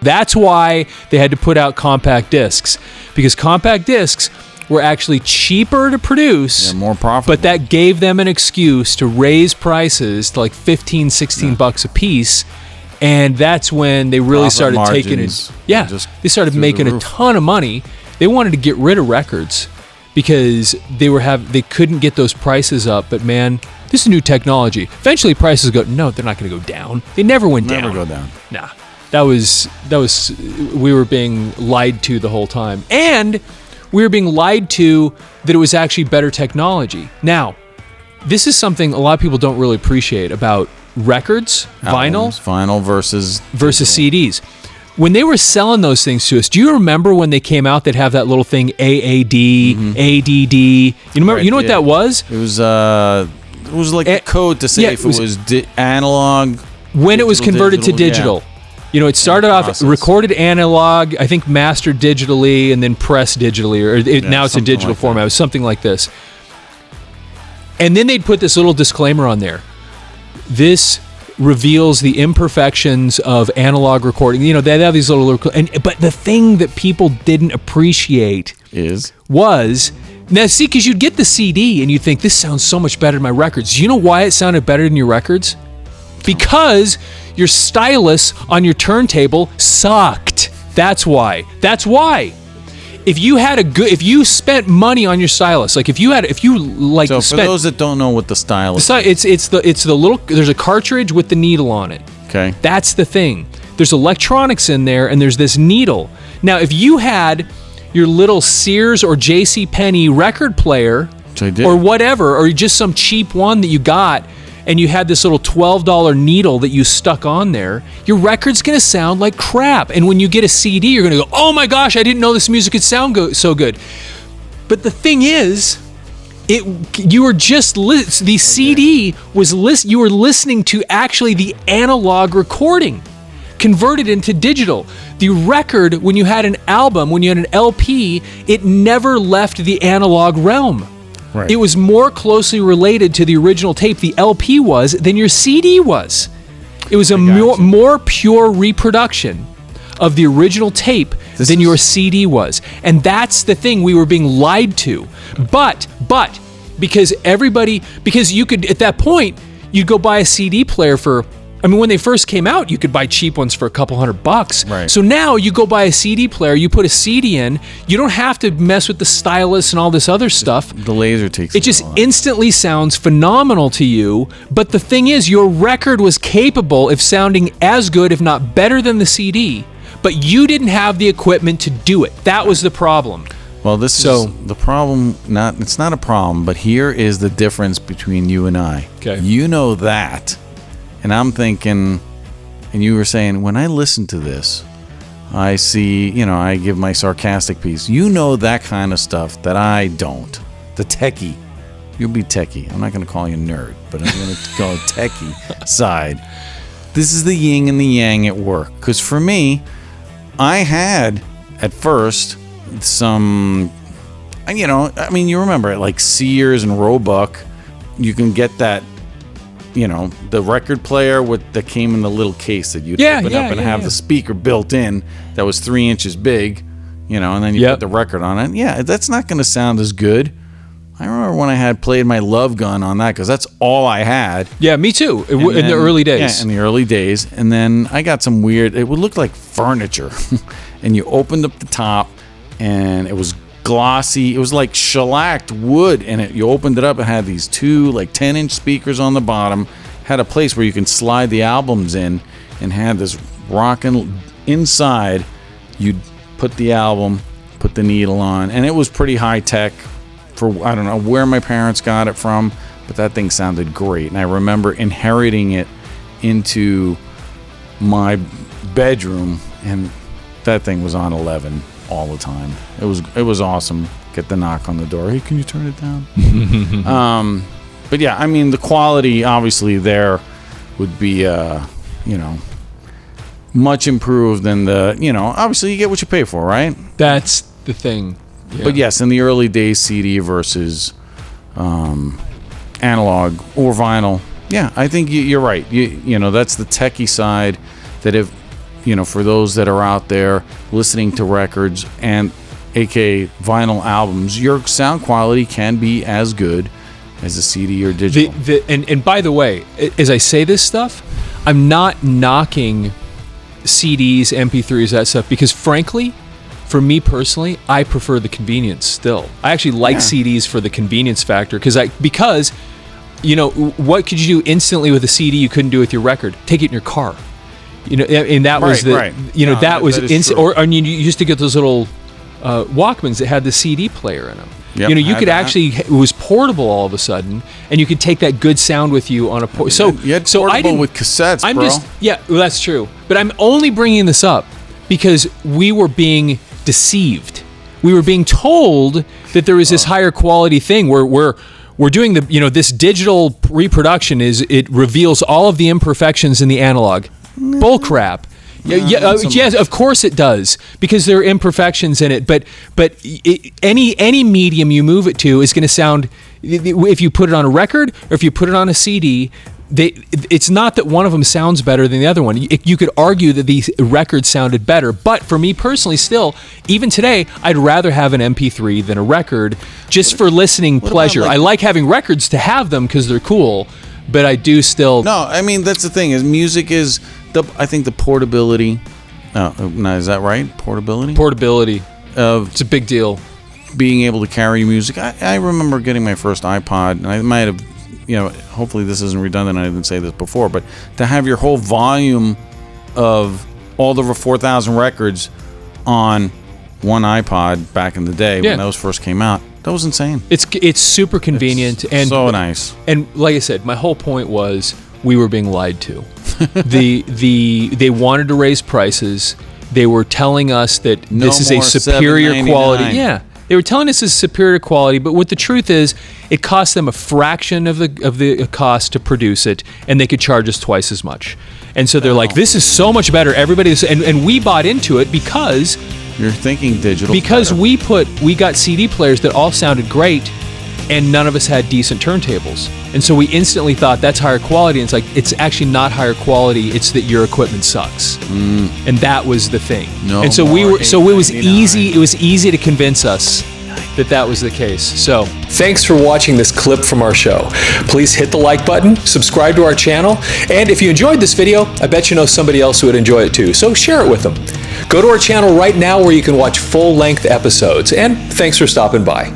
That's why they had to put out compact discs, because compact discs were actually cheaper to produce, more profitable. but that gave them an excuse to raise prices to like 15, 16 bucks a piece. And that's when they really started taking it. Yeah, they started making a ton of money. They wanted to get rid of records because they couldn't get those prices up. But man, this is new technology. Eventually, prices they're not going to go down. They never went down. Never go down. Nah, that was we were being lied to the whole time, and we were being lied to that it was actually better technology. Now, this is something a lot of people don't really appreciate about records, vinyl versus CDs. When they were selling those things to us, do you remember when they came out? They'd have that little thing AAD, ADD. You remember? You know what that was? It was like a code to say if it was analog. When it was converted to digital. Yeah. It started off recorded analog, I think mastered digitally, and then pressed digitally, or now it's a digital format. It was something like this. And then they'd put this little disclaimer on there. This reveals the imperfections of analog recording. They have these little, but the thing that people didn't appreciate was because you'd get the CD and you'd think this sounds so much better than my records. You know why it sounded better than your records? Because your stylus on your turntable sucked. That's why. If you spent money on your stylus, like if you So for those that don't know what the stylus is, it's the little, there's a cartridge with the needle on it. Okay. That's the thing. There's electronics in there and there's this needle. Now, if you had your little Sears or JCPenney record player, which I did, or whatever, or just some cheap one that you got, and you had this little $12 needle that you stuck on there, your record's going to sound like crap. And when you get a CD, you're going to go, oh my gosh, I didn't know this music could sound so good. But the thing is, you were just the CD was you were listening to actually the analog recording converted into digital. The record, when you had an album, when you had an LP, it never left the analog realm. Right. It was more closely related to the original tape, the LP was, than your CD was. It was a more pure reproduction of the original tape than your CD was. And that's the thing we were being lied to. But because you could, at that point, you'd go buy a CD player for, when they first came out, you could buy cheap ones for a couple $100. Right. So now you go buy a CD player, you put a CD in, you don't have to mess with the stylus and all this other stuff. The laser takes it. Just instantly sounds phenomenal to you. But the thing is, your record was capable of sounding as good, if not better than the CD, but you didn't have the equipment to do it. That was the problem. Well, this is the problem. It's not a problem, but here is the difference between you and I. Okay. You know that. And I'm thinking, and you were saying, when I listen to this, I see, I give my sarcastic piece. You know that kind of stuff that I don't. The techie. You'll be techie. I'm not going to call you nerd, but I'm going to call it techie side. This is the yin and the yang at work. Because for me, I had, at first, some, you remember it, like Sears and Roebuck. You can get that, the record player that came in the little case that you'd open up and have the speaker built in that was 3 inches big, and then you put the record on it. Yeah, that's not going to sound as good. I remember when I had played my Love Gun on that because that's all I had. Yeah, me too. In the early days. Yeah, in the early days. And then I got some weird, it would look like furniture. And you opened up the top and it was glossy. It was like shellacked wood, and you opened it up and had these two like 10-inch speakers on the bottom. Had a place where you can slide the albums in, and had this rocking inside. You'd put the album, put the needle on, and it was pretty high tech. I don't know where my parents got it from, but that thing sounded great. And I remember inheriting it into my bedroom, and that thing was on 11 all the time. It was awesome. Get the knock on the door. Hey, can you turn it down? But yeah, the quality obviously there would be much improved than the obviously you get what you pay for, right? That's the thing. Yeah. But yes, in the early days, CD versus analog or vinyl. Yeah, I think you're right. That's the techie side that if for those that are out there listening to records and aka vinyl albums, your sound quality can be as good as a CD or digital. And by the way, as I say this stuff, I'm not knocking CDs, MP3s, that stuff, because frankly, for me personally, I prefer the convenience still. I actually like CDs for the convenience factor because what could you do instantly with a CD you couldn't do with your record? Take it in your car. And that was that was instant. Or you used to get those little Walkmans that had the CD player in them. Yep, you could actually, it was portable all of a sudden, and you could take that good sound with you on a you had portable with cassettes, well, that's true. But I'm only bringing this up because we were being deceived. We were being told that there was this higher quality thing where we're doing this digital reproduction it reveals all of the imperfections in the analog. Bull crap. Yes, of course it does, because there are imperfections in it. But any medium you move it to is going to sound, if you put it on a record or if you put it on a CD, it's not that one of them sounds better than the other one. You could argue that these records sounded better, but for me personally, still, even today, I'd rather have an MP3 than a record, just for listening pleasure. I like having records to have them because they're cool, but I do still. No, I mean that's the thing. Is music is. I think the portability. Now, is that right? Portability. It's a big deal. Being able to carry music. I remember getting my first iPod, and I might have, hopefully this isn't redundant. I didn't say this before, but to have your whole volume of all the 4,000 records on one iPod back in the day when those first came out, that was insane. It's super convenient and so nice. And like I said, my whole point was we were being lied to. They wanted to raise prices. They were telling us that this is a superior quality. Yeah, they were telling us it's superior quality, but what the truth is, it cost them a fraction of the cost to produce it, and they could charge us twice as much. And so they're like, "This is so much better." And we bought into it because you're thinking digital. Because we got CD players that all sounded great, and none of us had decent turntables. And so we instantly thought that's higher quality. And it's like, it's actually not higher quality. It's that your equipment sucks. And that was the thing. And so it was easy to convince us that was the case. So thanks for watching this clip from our show. Please hit the like button, subscribe to our channel, and if you enjoyed this video, I bet you know somebody else who would enjoy it too. So share it with them. Go to our channel right now where you can watch full-length episodes. And thanks for stopping by.